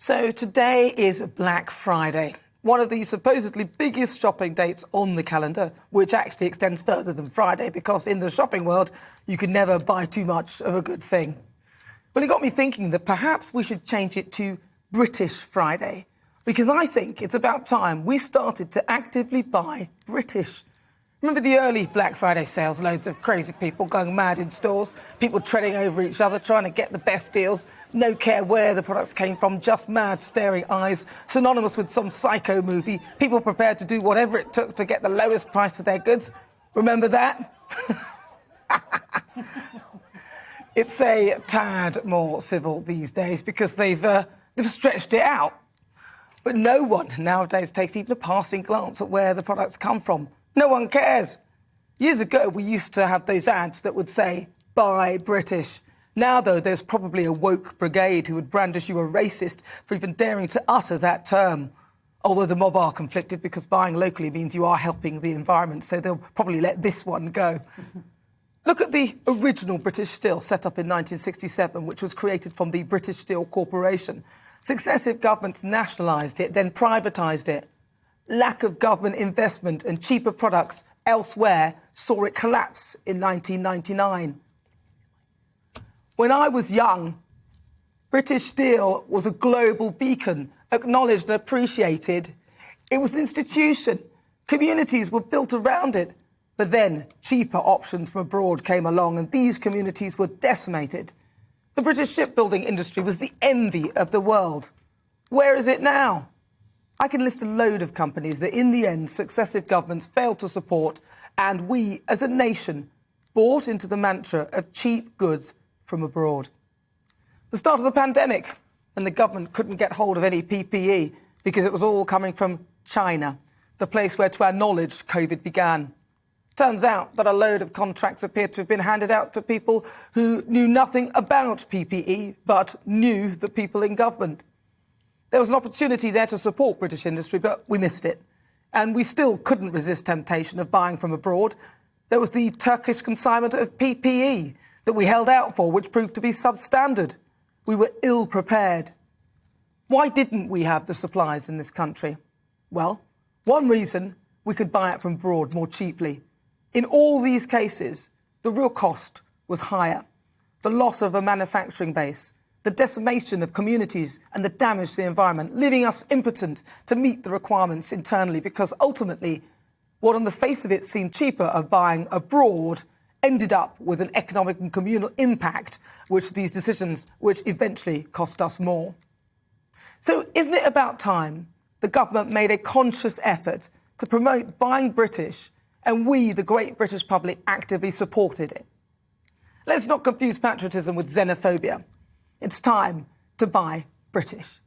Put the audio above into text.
So today is Black Friday, one of the supposedly biggest shopping dates on the calendar, which actually extends further than Friday because in the shopping world, you can never buy too much of a good thing. Well, it got me thinking that perhaps we should change it to British Friday, because I think it's about time we started to actively buy British. Remember the early Black Friday sales? Loads of crazy people going mad in stores, people treading over each other, trying to get the best deals, no care where the products came from, just mad staring eyes, synonymous with some psycho movie, people prepared to do whatever it took to get the lowest price for their goods. Remember that? It's a tad more civil these days because they've stretched it out. But no one nowadays takes even a passing glance at where the products come from. No one cares. Years ago, we used to have those ads that would say, "Buy British." Now, though, there's probably a woke brigade who would brandish you a racist for even daring to utter that term. Although the mob are conflicted because buying locally means you are helping the environment, so they'll probably let this one go. Look at the original British Steel set up in 1967, which was created from the British Steel Corporation. Successive governments nationalised it, then privatised it. Lack of government investment and cheaper products elsewhere saw it collapse in 1999. When I was young, British Steel was a global beacon, acknowledged and appreciated. It was an institution. Communities were built around it. But then cheaper options from abroad came along and these communities were decimated. The British shipbuilding industry was the envy of the world. Where is it now? I can list a load of companies that in the end successive governments failed to support, and we as a nation bought into the mantra of cheap goods from abroad. The start of the pandemic, and the government couldn't get hold of any PPE because it was all coming from China, the place where, to our knowledge, COVID began. Turns out that a load of contracts appear to have been handed out to people who knew nothing about PPE, but knew the people in government. There was an opportunity there to support British industry, but we missed it. And we still couldn't resist temptation of buying from abroad. There was the Turkish consignment of PPE that we held out for, which proved to be substandard. We were ill-prepared. Why didn't we have the supplies in this country? Well, one reason: we could buy it from abroad more cheaply. In all these cases, the real cost was higher. The loss of a manufacturing base, the decimation of communities and the damage to the environment, leaving us impotent to meet the requirements internally because ultimately what on the face of it seemed cheaper of buying abroad ended up with an economic and communal impact, which eventually cost us more. So isn't it about time the government made a conscious effort to promote buying British, and we, the great British public, actively supported it? Let's not confuse patriotism with xenophobia. It's time to buy British.